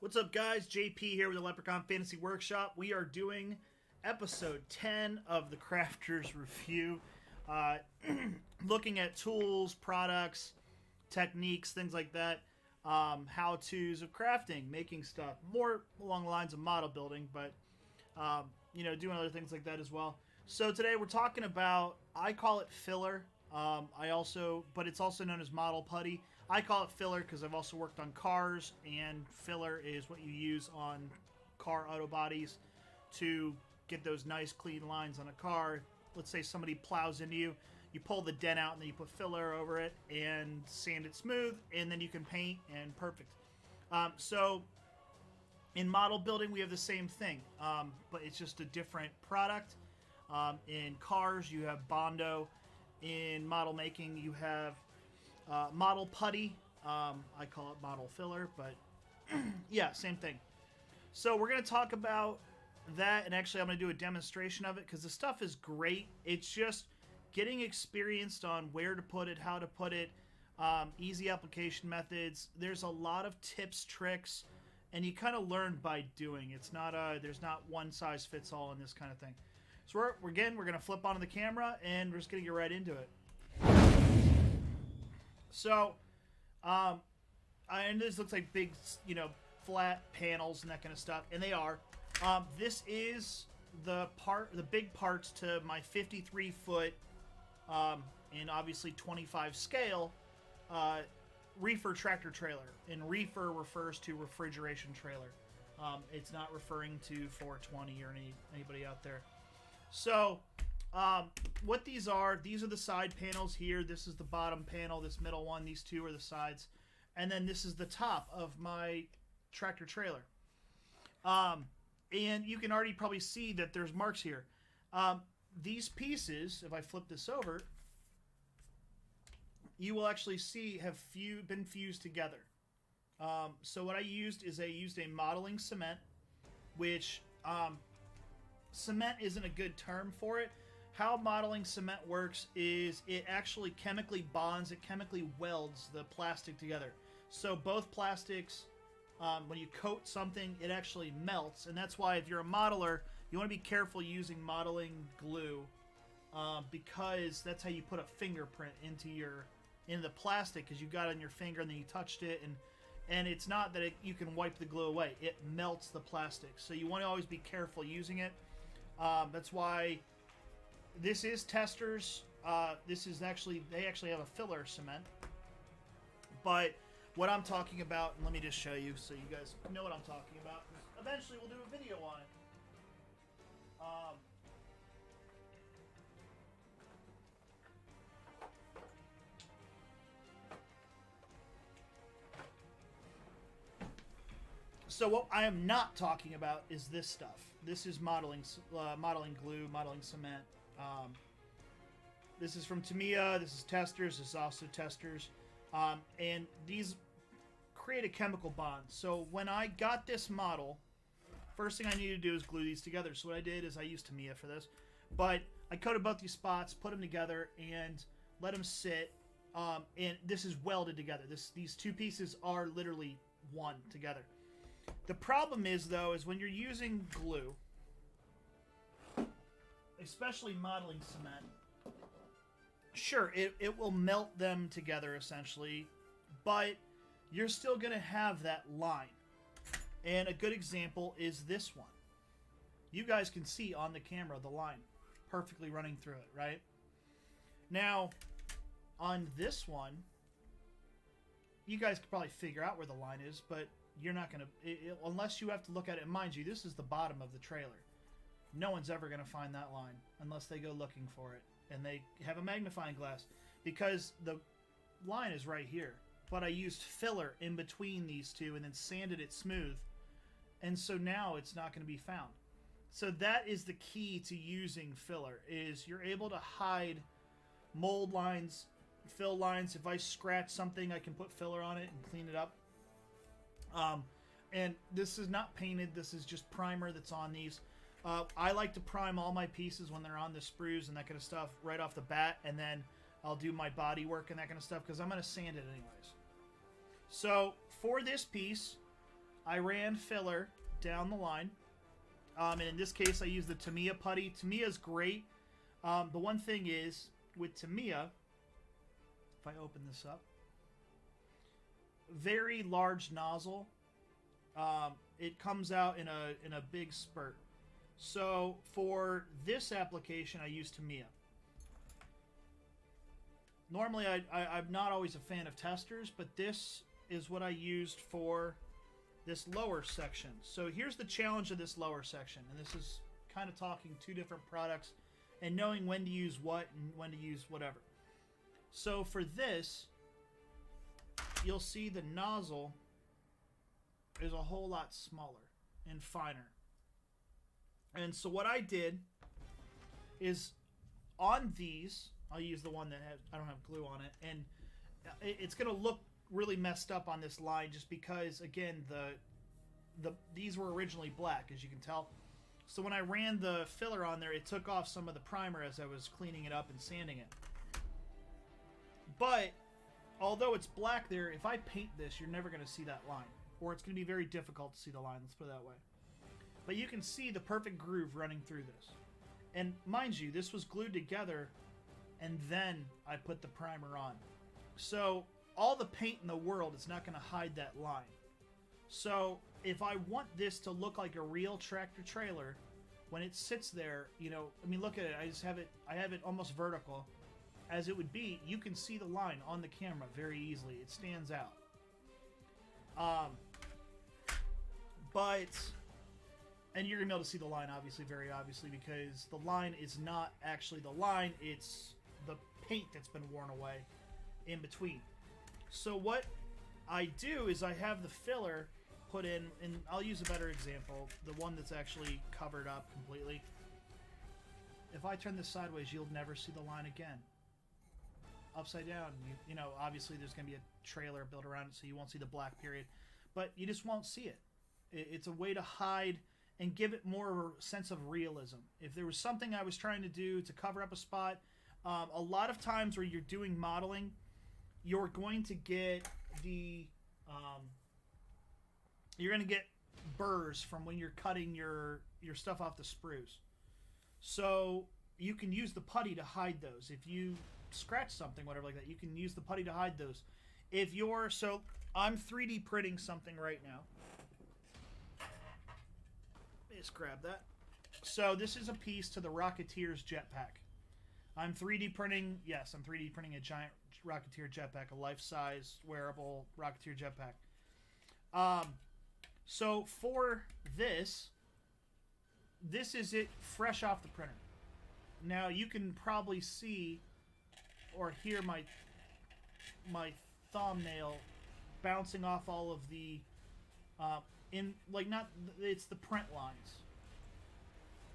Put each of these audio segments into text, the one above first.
What's up, guys? JP here with the Leprechaun Fantasy Workshop. We are doing episode 10 of the Crafters Review. Looking at tools, products, techniques, things like that. How-tos of crafting, making stuff. More along the lines of model building, but, doing other things like that as well. So today we're talking about, I call it filler. But it's also known as model putty. I call it filler because I've also worked on cars, and filler is what you use on car auto bodies to get those nice clean lines on a car. Let's say somebody plows into you, you pull the dent out and then you put filler over it and sand it smooth, and then you can paint and perfect. So in model building we have the same thing, but it's just a different product. In cars you have Bondo. In model making you have model putty. I call it model filler, but yeah, same thing. So we're going to talk about that, and actually I'm going to do a demonstration of it because the stuff is great. It's just getting experienced on where to put it, how to put it, easy application methods. There's a lot of tips, tricks, and you kind of learn by doing. It's not there's not one size fits all in this kind of thing. So we're going to flip onto the camera, and we're just going to get right into it. So, and this looks like big, flat panels and that kind of stuff, and they are. This is the big parts to my 53-foot, and obviously 25 scale, reefer tractor trailer. And reefer refers to refrigeration trailer. It's not referring to 420 or anybody out there. So, what these are the side panels here. This is the bottom panel, this middle one, these two are the sides. And then this is the top of my tractor trailer. And you can already probably see that there's marks here. These pieces, if I flip this over, you will actually see have been fused together. So what I used is a modeling cement, which... cement isn't a good term for it. How modeling cement works is it actually chemically bonds, it chemically welds the plastic together. So both plastics, when you coat something, it actually melts. And that's why if you're a modeler, you want to be careful using modeling glue, because that's how you put a fingerprint into the plastic, because you got it on your finger and then you touched it, and it's not that you can wipe the glue away. It melts the plastic. So you want to always be careful using it. That's why this is Testors. They actually have a filler cement. But what I'm talking about, and let me just show you so you guys know what I'm talking about. Eventually we'll do a video on it. So what I am not talking about is this stuff. This is modeling glue, modeling cement. This is from TAMIYA. This is Testors. This is also Testors. And these create a chemical bond. So when I got this model, first thing I needed to do is glue these together. So what I did is I used TAMIYA for this. But I coated both these spots, put them together, and let them sit. And this is welded together. These two pieces are literally one together. The problem is, though, is when you're using glue, especially modeling cement, sure, it will melt them together, essentially, but you're still going to have that line. And a good example is this one. You guys can see on the camera the line perfectly running through it, right? Now, on this one, you guys could probably figure out where the line is, but you're not going to, unless you have to look at it. Mind you, this is the bottom of the trailer. No one's ever going to find that line unless they go looking for it. And they have a magnifying glass, because the line is right here. But I used filler in between these two and then sanded it smooth. And so now it's not going to be found. So that is the key to using filler, is you're able to hide mold lines, fill lines. If I scratch something, I can put filler on it and clean it up. And this is not painted. This is just primer that's on these. I like to prime all my pieces when they're on the sprues and that kind of stuff right off the bat, and then I'll do my body work and that kind of stuff because I'm going to sand it anyways. So for this piece, I ran filler down the line. And in this case, I used the TAMIYA putty. TAMIYA is great. The one thing is, with TAMIYA, if I open this up, very large nozzle. It comes out in a big spurt. So for this application, I use TAMIYA. Normally, I'm not always a fan of Testors, but this is what I used for this lower section. So here's the challenge of this lower section, and this is kind of talking two different products and knowing when to use what and when to use whatever. So for this, you'll see the nozzle is a whole lot smaller and finer. And so what I did is on these, I'll use the one that has, I don't have glue on it, and it's going to look really messed up on this line just because, again, these were originally black, as you can tell. So when I ran the filler on there, it took off some of the primer as I was cleaning it up and sanding it. But although it's black there, if I paint this, you're never going to see that line, or it's going to be very difficult to see the line, let's put it that way. But you can see the perfect groove running through this. And mind you, this was glued together, and then I put the primer on. So all the paint in the world is not going to hide that line. So if I want this to look like a real tractor trailer, when it sits there, you know, I mean, look at it. I have it almost vertical. As it would be, you can see the line on the camera very easily. It stands out. And you're going to be able to see the line, obviously, very obviously, because the line is not actually the line. It's the paint that's been worn away in between. So what I do is I have the filler put in, and I'll use a better example, the one that's actually covered up completely. If I turn this sideways, you'll never see the line again. Upside down, you know, obviously there's going to be a trailer built around it, so you won't see the black period, but you just won't see it. It's a way to hide and give it more of a sense of realism. If there was something I was trying to do to cover up a spot, a lot of times where you're doing modeling, you're going to get burrs from when you're cutting your stuff off the sprues. So you can use the putty to hide those. If you scratch something, whatever like that, you can use the putty to hide those. So I'm 3D printing something right now. Just grab that. So this is a piece to the Rocketeer's jetpack. I'm 3D printing a giant Rocketeer jetpack, a life-size wearable Rocketeer jetpack. So for this is it fresh off the printer. Now you can probably see or hear my thumbnail bouncing off all of the it's the print lines.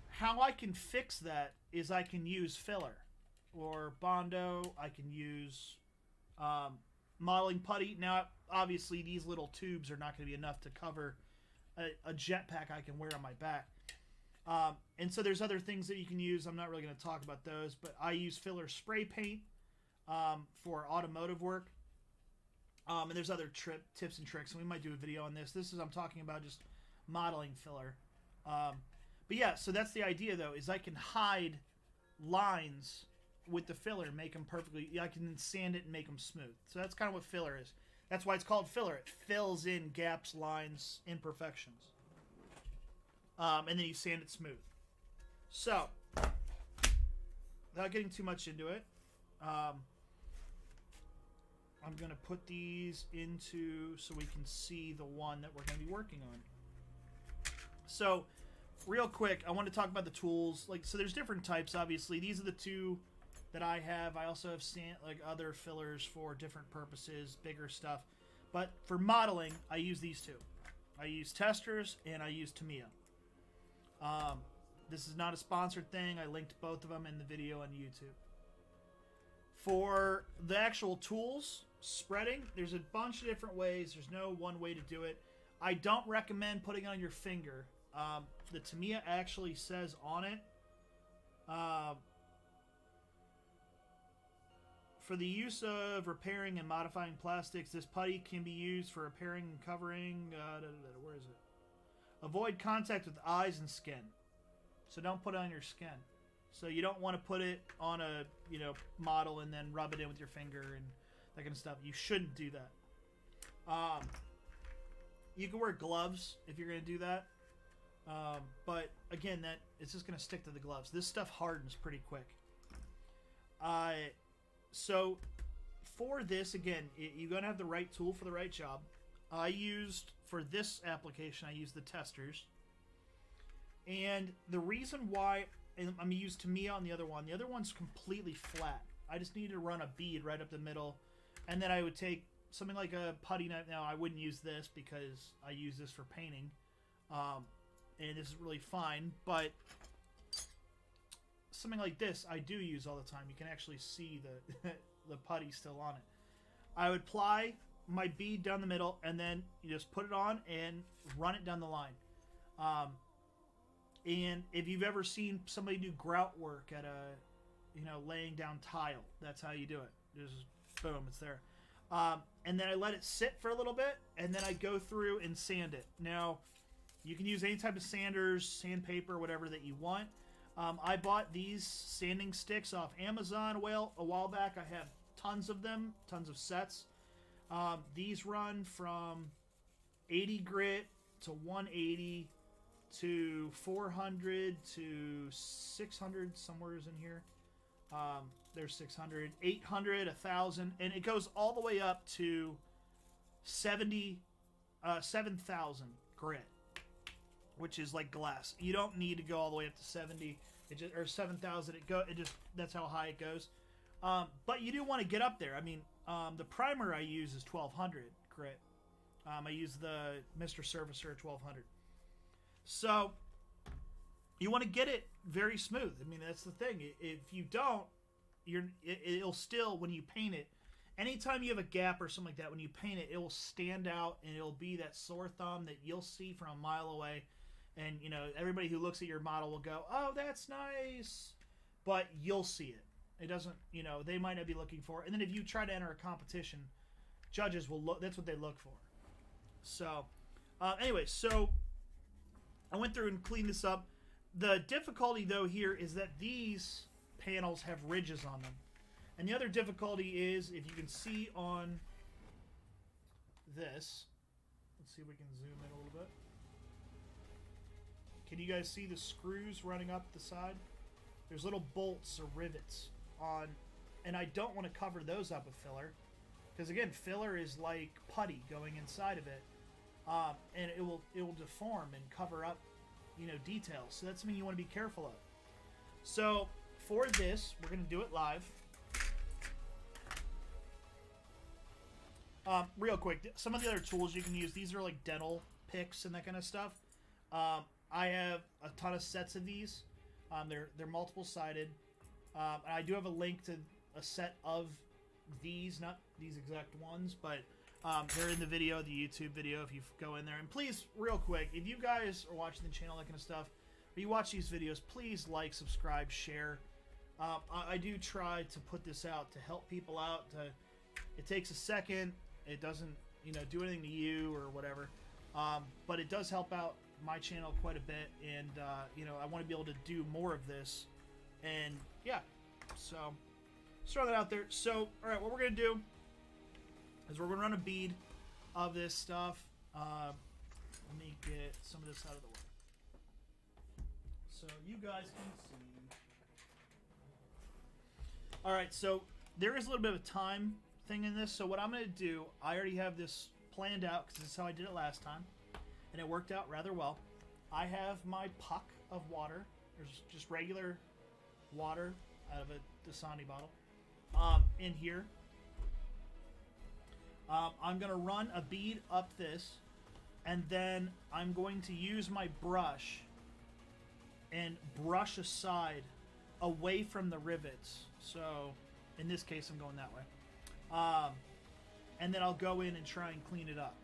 How I can fix that is I can use filler or Bondo. I can use modeling putty. Now, obviously, these little tubes are not going to be enough to cover a jetpack I can wear on my back. And so there's other things that you can use. I'm not really going to talk about those, but I use filler spray paint for automotive work. And there's other tips and tricks, and we might do a video on this. I'm talking about just modeling filler. But yeah, so that's the idea, though, is I can hide lines with the filler and make them perfectly. I can then sand it and make them smooth. So that's kind of what filler is. That's why it's called filler. It fills in gaps, lines, imperfections. And then you sand it smooth. So, without getting too much into it, I'm going to put these into so we can see the one that we're going to be working on. So, real quick, I want to talk about the tools. So there's different types, obviously. These are the two that I have. I also have other fillers for different purposes, bigger stuff. But for modeling, I use these two. I use Testors and I use TAMIYA. This is not a sponsored thing. I linked both of them in the video on YouTube. For the actual tools, spreading, there's a bunch of different ways. There's no one way to do it. I don't recommend putting it on your finger. The TAMIYA actually says on it, for for the use of repairing and modifying plastics, this putty can be used for repairing and covering. Where is it? Avoid contact with eyes and skin. So don't put it on your skin. So you don't want to put it on a model and then rub it in with your finger and that kind of stuff. You shouldn't do that. You can wear gloves if you're going to do that. But again, it's just going to stick to the gloves. This stuff hardens pretty quick. So for this, again, you're going to have the right tool for the right job. For this application, I used the Testors. And the reason why I'm going to use TAMIYA on the other one's completely flat. I just needed to run a bead right up the middle. And then I would take something like a putty knife. Now, I wouldn't use this because I use this for painting. And this is really fine. But something like this I do use all the time. You can actually see the putty still on it. I would apply my bead down the middle, and then you just put it on and run it down the line. And if you've ever seen somebody do grout work at laying down tile, that's how you do it. Just boom, it's there. And then I let it sit for a little bit, and then I go through and sand it. Now, you can use any type of sanders, sandpaper, whatever that you want. I bought these sanding sticks off Amazon a while back. I have tons of them, tons of sets. These run from 80 grit to 180 to 400 to 600, somewhere's in here. There's 600, 800, 1,000, and it goes all the way up to 7,000 grit, which is like glass. You don't need to go all the way up to 70 or 7,000. That's how high it goes. But you do want to get up there. I mean, the primer I use is 1,200 grit. I use the Mr. Surfacer 1,200. So you want to get it very smooth. I mean, that's the thing. If you don't, it'll still, when you paint it, anytime you have a gap or something like that, when you paint it, it will stand out and it'll be that sore thumb that you'll see from a mile away. And, everybody who looks at your model will go, oh, that's nice. But you'll see it. It doesn't, they might not be looking for it. And then if you try to enter a competition, judges will look, that's what they look for. So, anyway, so I went through and cleaned this up. The difficulty, though, here is that these panels have ridges on them. And the other difficulty is, if you can see on this, let's see if we can zoom in a little bit. Can you guys see the screws running up the side? There's little bolts or rivets on, and I don't want to cover those up with filler, because again, filler is like putty going inside of it, and it will deform and cover up, details. So that's something you want to be careful of. So for this, we're going to do it live. Real quick, some of the other tools you can use, these are like dental picks and that kind of stuff. I have a ton of sets of these. They're multiple sided. And I do have a link to a set of these, not these exact ones, but they're in the video, the YouTube video, if you go in there. And please, real quick, if you guys are watching the channel, that kind of stuff, or you watch these videos, please like, subscribe, share. I do try to put this out to help people out. It takes a second. It doesn't, do anything to you or whatever. But it does help out my channel quite a bit. And, I want to be able to do more of this. And, yeah. So, let's throw that out there. So, all right, what we're going to do is we're going to run a bead of this stuff. Let me get some of this out of the way, so you guys can see. All right, so there is a little bit of a time thing in this. So what I'm going to do, I already have this planned out because this is how I did it last time, and it worked out rather well. I have my puck of water. There's just regular water out of a Dasani bottle in here. I'm going to run a bead up this, and then I'm going to use my brush and brush aside away from the rivets. So in this case, I'm going that way. And then I'll go in and try and clean it up.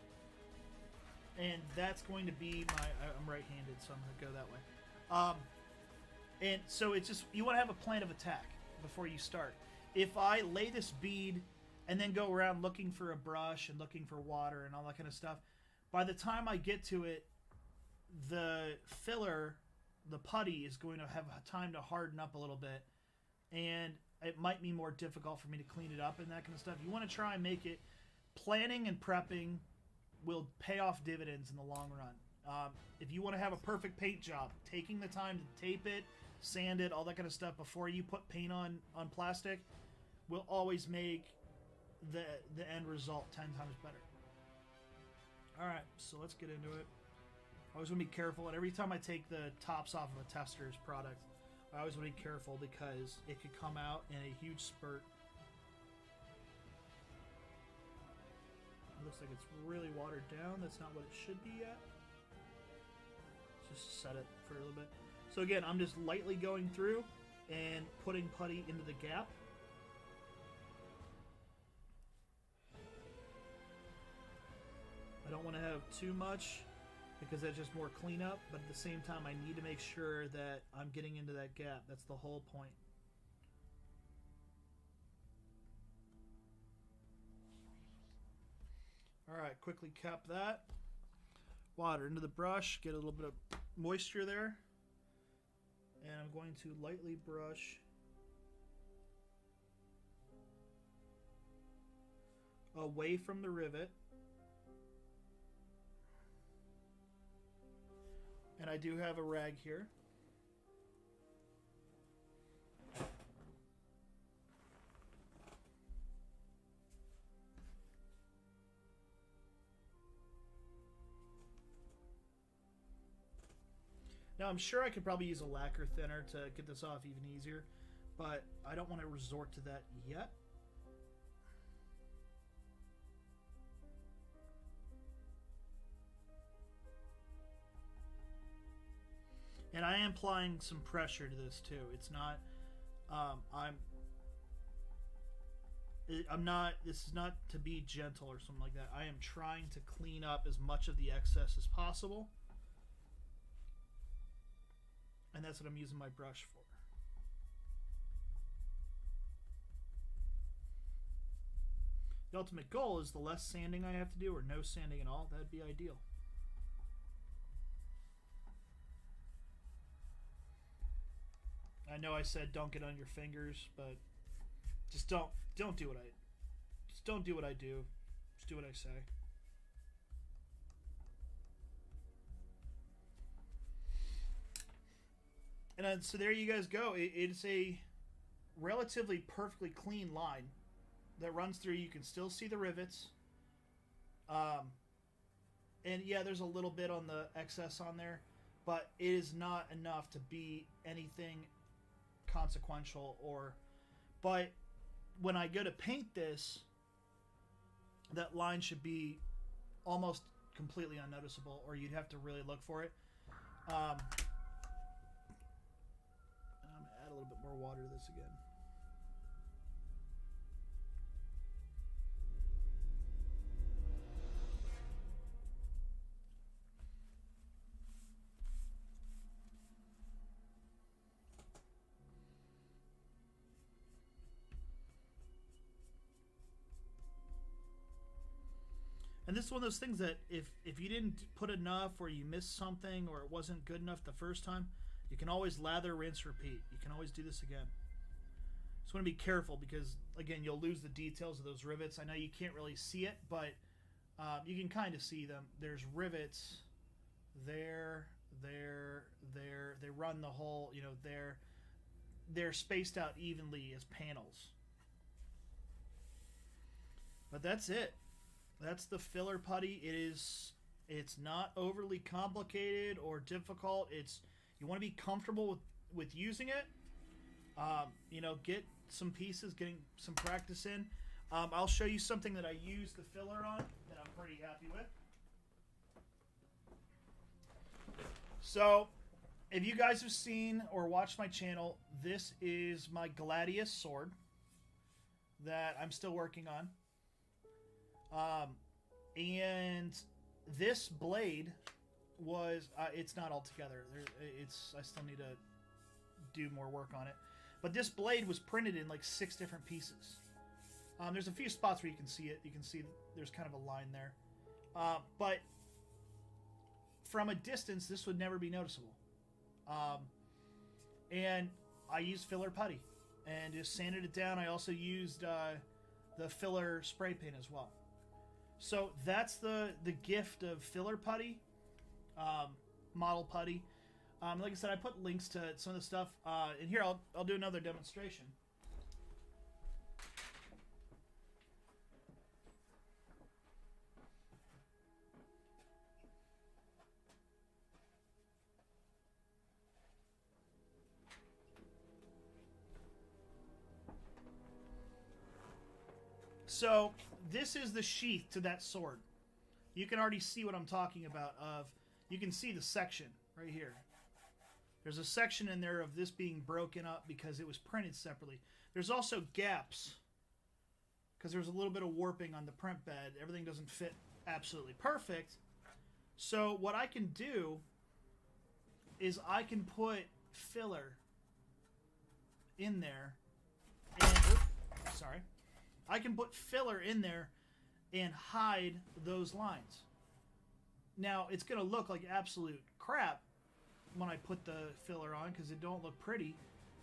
And that's going to be I'm right-handed, so I'm going to go that way. And so it's just, you want to have a plan of attack before you start. if I lay this bead and then go around looking for a brush and looking for water and all that kind of stuff, by the time I get to it, the filler, the putty, is going to have time to harden up a little bit, and it might be more difficult for me to clean it up and that kind of stuff. You want to try and make it, planning and prepping will pay off dividends in the long run. If you want to have a perfect paint job, taking the time to tape it, sand it, all that kind of stuff before you put paint on plastic will always make the end result 10 times better. Alright, so let's get into it. I always want to be careful, and every time I take the tops off of a Testors product, I always want to be careful because it could come out in a huge spurt. It looks like it's really watered down. That's not what it should be yet. Just set it for a little bit. So again, I'm just lightly going through and putting putty into the gap. I don't want to have too much because that's just more cleanup, but at the same time I need to make sure that I'm getting into that gap. That's the whole point. Alright, quickly cap that. Water into the brush, get a little bit of moisture there. And I'm going to lightly brush away from the rivet. And I do have a rag here. Now, I'm sure I could probably use a lacquer thinner to get this off even easier, but I don't want to resort to that yet. And I am applying some pressure to this too. It's not, I'm not, this is not to be gentle or something like that. I am trying to clean up as much of the excess as possible. And that's what I'm using my brush for. The ultimate goal is the less sanding I have to do, or no sanding at all. That'd be ideal. I know I said don't get on your fingers, but just don't do what I do. Just do what I say. And so there you guys go. It's a relatively perfectly clean line that runs through. You can still see the rivets. And yeah, there's a little bit on the excess on there, but it is not enough to be anything consequential. But when I go to paint this, that line should be almost completely unnoticeable, or you'd have to really look for it. A little bit more water to this again. And this is one of those things that if you didn't put enough, or you missed something, or it wasn't good enough the first time, you can always lather, rinse, repeat. You can always do this again. Just want to be careful because, again, you'll lose the details of those rivets. I know you can't really see it, but you can kind of see them. There's rivets there, there, there. They run the whole, there. They're spaced out evenly as panels. But that's it. That's the filler putty. It's not overly complicated or difficult. You want to be comfortable with using it. Get some pieces, getting some practice in. I'll show you something that I use the filler on that I'm pretty happy with. So, if you guys have seen or watched my channel, this is my Gladius sword that I'm still working on. And this blade was it's not all together. I still need to do more work on it. But this blade was printed in like 6 different pieces. There's a few spots where you can see it. You can see there's kind of a line there. But from a distance, this would never be noticeable. And I used filler putty and just sanded it down. I also used the filler spray paint as well. So that's the gift of filler putty, model putty. Like I said, I put links to some of the stuff. And here, I'll do another demonstration. So this is the sheath to that sword. You can already see what I'm talking about. You can see the section right here. There's a section in there of this being broken up because it was printed separately. There's also gaps because there's a little bit of warping on the print bed. Everything doesn't fit absolutely perfect. So what I can do is I can put filler in there. And, sorry. I can put filler in there and hide those lines. Now, it's going to look like absolute crap when I put the filler on because it don't look pretty.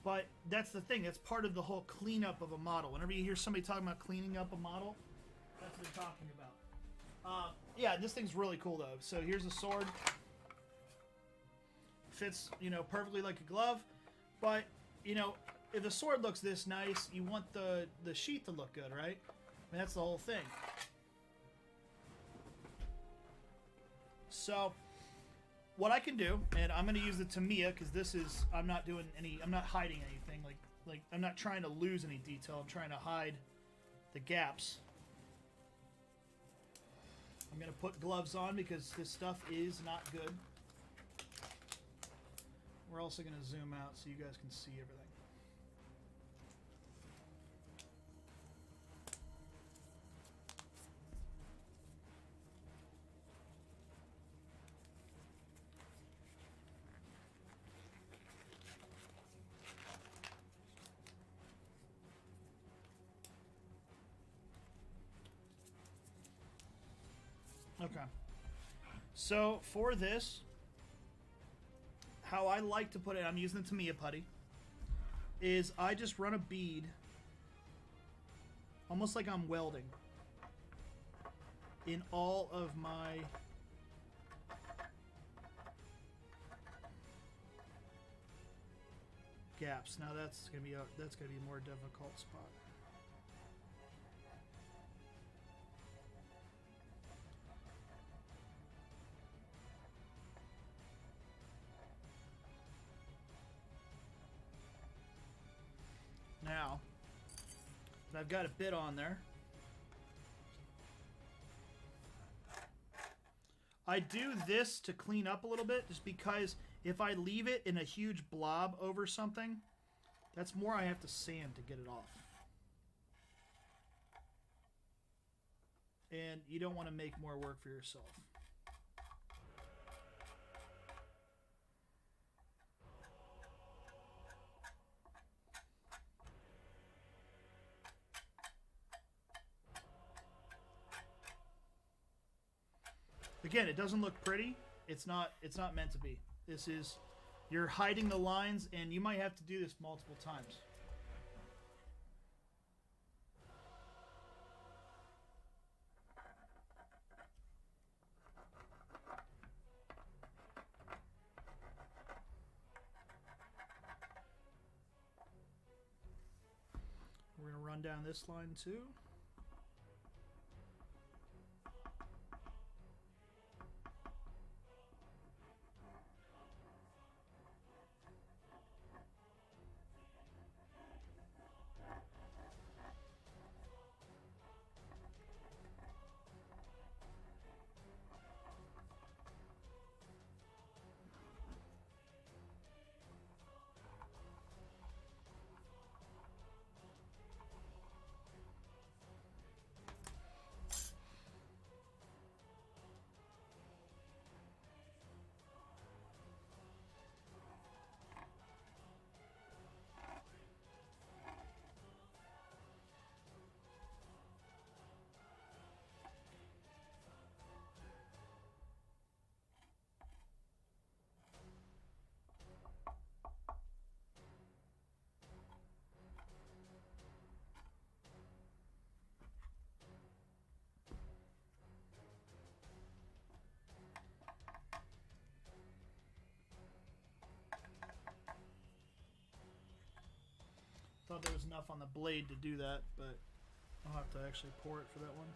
But that's the thing. That's part of the whole cleanup of a model. Whenever you hear somebody talking about cleaning up a model, that's what they're talking about. Yeah, this thing's really cool, though. So here's a sword. Fits, perfectly like a glove. But, if the sword looks this nice, you want the sheath to look good, right? I mean, that's the whole thing. So, what I can do, and I'm going to use the TAMIYA because this is, I'm not hiding anything. Like I'm not trying to lose any detail. I'm trying to hide the gaps. I'm going to put gloves on because this stuff is not good. We're also going to zoom out so you guys can see everything. Okay. So for this, how I like to put it, I'm using the TAMIYA putty, is I just run a bead, almost like I'm welding, in all of my gaps. Now that's gonna be a more difficult spot. Now that I've got a bit on there, I do this to clean up a little bit just because if I leave it in a huge blob over something, that's more I have to sand to get it off. And you don't want to make more work for yourself. Again, it doesn't look pretty. It's not meant to be. This is, you're hiding the lines, and you might have to do this multiple times. We're going to run down this line too. thought there was enough on the blade to do that, but I'll have to actually pour it for that one.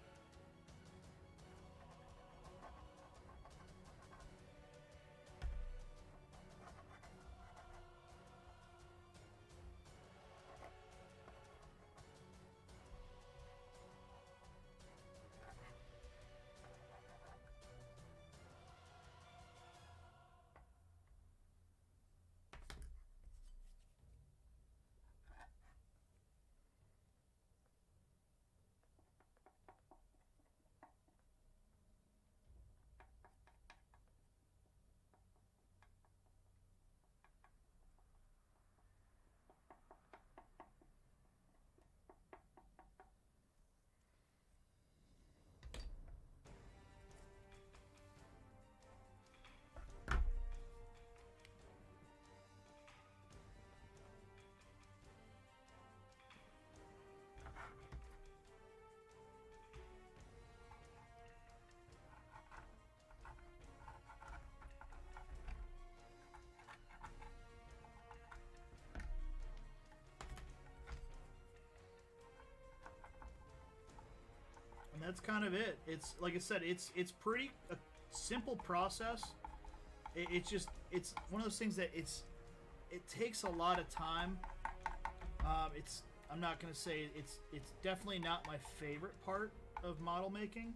And that's kind of it. It's like I said, it's pretty a simple process. It's one of those things that it takes a lot of time. I'm not gonna say it's definitely not my favorite part of model making.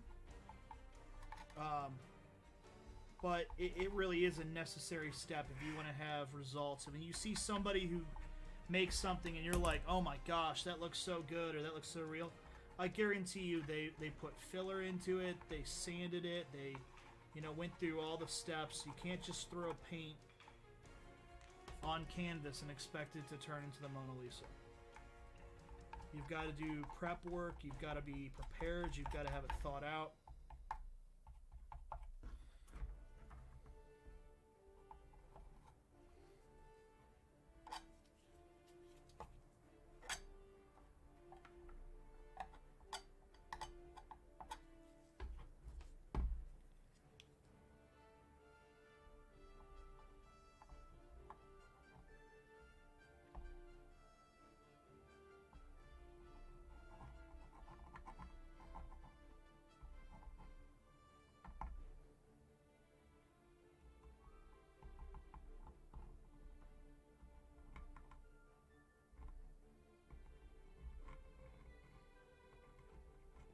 But it really is a necessary step if you want to have results. I mean, you see somebody who makes something and you're like, oh my gosh, that looks so good, or that looks so real. I guarantee you they put filler into it, they sanded it, they went through all the steps. You can't just throw paint on canvas and expect it to turn into the Mona Lisa. You've got to do prep work, you've got to be prepared, you've got to have it thought out.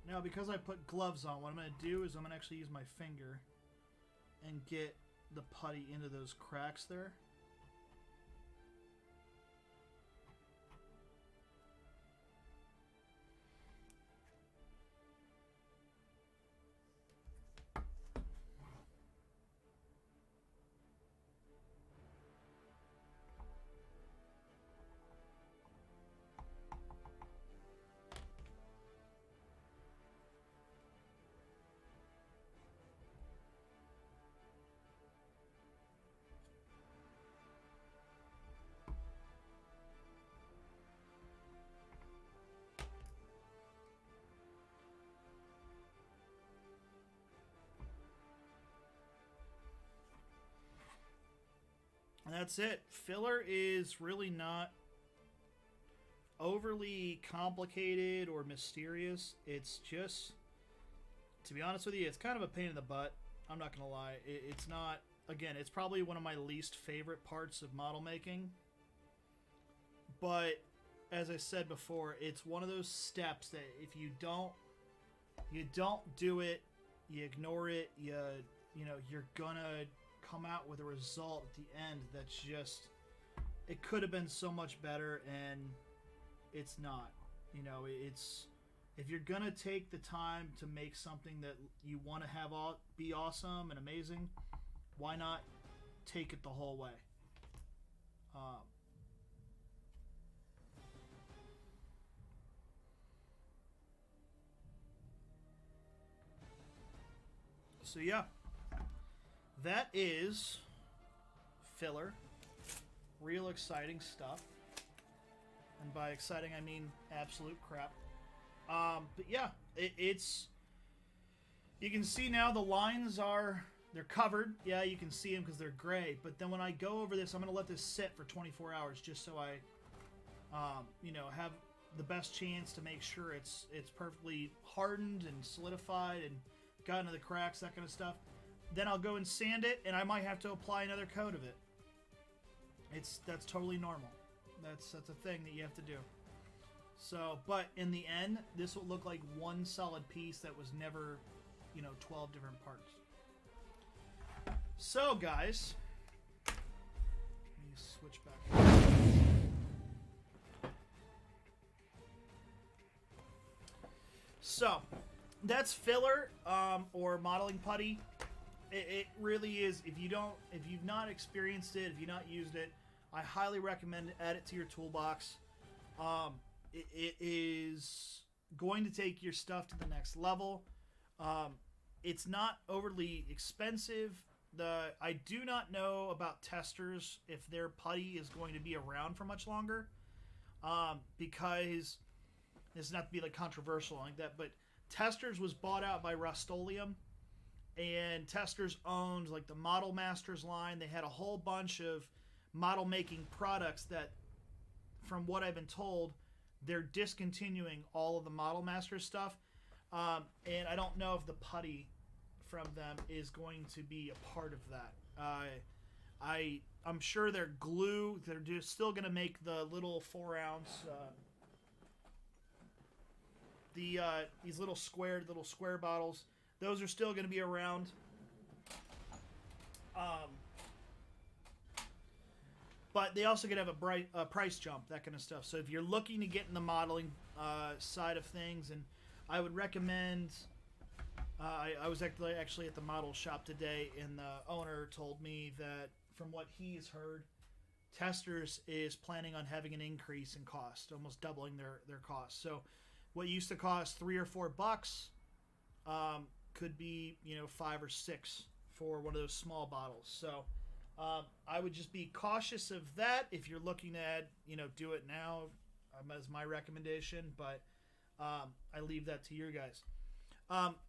Now, because I put gloves on, what I'm going to do is I'm going to actually use my finger and get the putty into those cracks there. And that's it. Filler is really not overly complicated or mysterious. It's just, to be honest with you, it's kind of a pain in the butt. I'm not going to lie. It's not, again, it's probably one of my least favorite parts of model making. But, as I said before, it's one of those steps that if you don't do it, you ignore it, you're gonna come out with a result at the end that's just, it could have been so much better, and it's not. It's, if you're gonna take the time to make something that you want to have be awesome and amazing, why not take it the whole way? So yeah, that is filler. Real exciting stuff. And by exciting, I mean absolute crap. But yeah, it's... You can see now the lines they're covered. Yeah, you can see them because they're gray. But then when I go over this, I'm going to let this sit for 24 hours just so you know, have the best chance to make sure it's perfectly hardened and solidified and got into the cracks, that kind of stuff. Then I'll go and sand it, and I might have to apply another coat of it. That's totally normal. That's a thing that you have to do. So, but in the end, this will look like one solid piece that was never, you know, 12 different parts. So, guys, let me switch back. So, that's filler or modeling putty. It really is. If you've not experienced it, if you've not used it, I highly recommend add it to your toolbox. It is going to take your stuff to the next level. It's not overly expensive. I do not know about Testors if their putty is going to be around for much longer, because it's not to be like controversial like that, but Testors was bought out by Rust-Oleum, and Testors owned like the Model Masters line. They had a whole bunch of model making products that, from what I've been told, they're discontinuing all of the Model Masters stuff, and I don't know if the putty from them is going to be a part of that. I'm sure they're glue. They're just still going to make the little 4-ounce, these little square bottles. Those are still going to be around. But they also could have a price jump, that kind of stuff. So if you're looking to get in the modeling side of things, and I would recommend. I was actually at the model shop today, and the owner told me that from what he's heard, Testors is planning on having an increase in cost, almost doubling their cost. So what used to cost $3 or $4 could be, you know, 5 or 6 for one of those small bottles. So I would just be cautious of that if you're looking at, you know, do it now as my recommendation, but I leave that to you guys.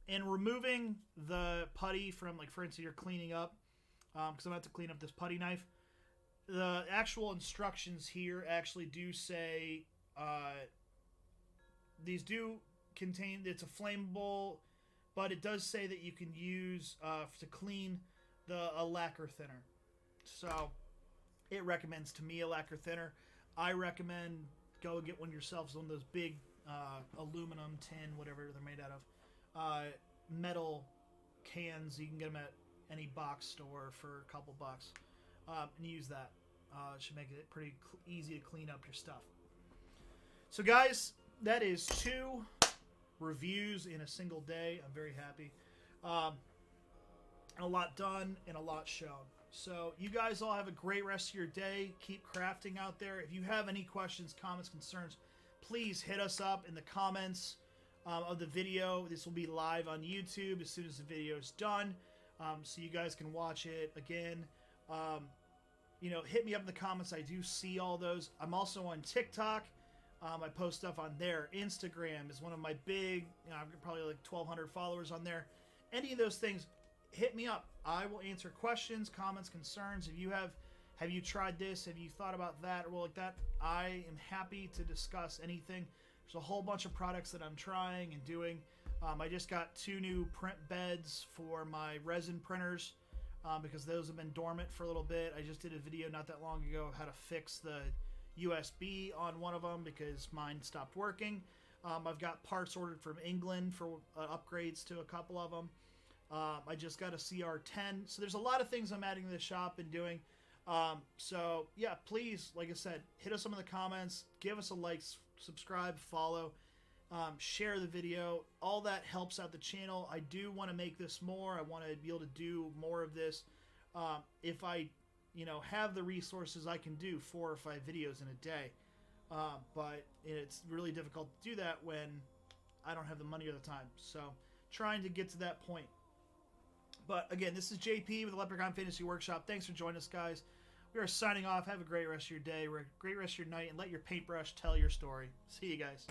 And removing the putty from, like, for instance, you're cleaning up, because I'm about to clean up this putty knife. The actual instructions here actually do say, these do contain, it's a flammable, but it does say that you can use, to clean a lacquer thinner. So, it recommends TAMIYA lacquer thinner. I recommend go get one yourself, one of those big, aluminum, tin, whatever they're made out of. Metal cans. You can get them at any box store for a couple bucks, and use that. It should make it pretty easy to clean up your stuff. So, guys, that is 2 reviews in a single day. I'm very happy. A lot done and a lot shown. So, you guys all have a great rest of your day. Keep crafting out there. If you have any questions, comments, concerns, please hit us up in the comments of the video. This will be live on YouTube as soon as the video is done, so you guys can watch it again. You know, hit me up in the comments. I do see all those. I'm also on TikTok. I post stuff on there. Instagram is one of my big, you know, I've got probably like 1,200 followers on there. Any of those things, hit me up. I will answer questions, comments, concerns. If you have you tried this? Have you thought about that or like that? I am happy to discuss anything. There's a whole bunch of products that I'm trying and doing. I just got 2 new print beds for my resin printers, because those have been dormant for a little bit. I just did a video not that long ago how to fix the USB on one of them because mine stopped working. I've got parts ordered from England for upgrades to a couple of them. I just got a CR10. So there's a lot of things I'm adding to the shop and doing. So yeah, please, like I said, hit us up in the comments, give us a like, subscribe, follow, share the video. All that helps out the channel. I do want to make this more. I want to be able to do more of this. If I, you know, have the resources, I can do 4 or 5 videos in a day. But it's really difficult to do that when I don't have the money or the time. So trying to get to that point. But again, this is JP with the Leprechaun Fantasy Workshop. Thanks for joining us, guys. We are signing off. Have a great rest of your day, great rest of your night, and let your paintbrush tell your story. See you guys.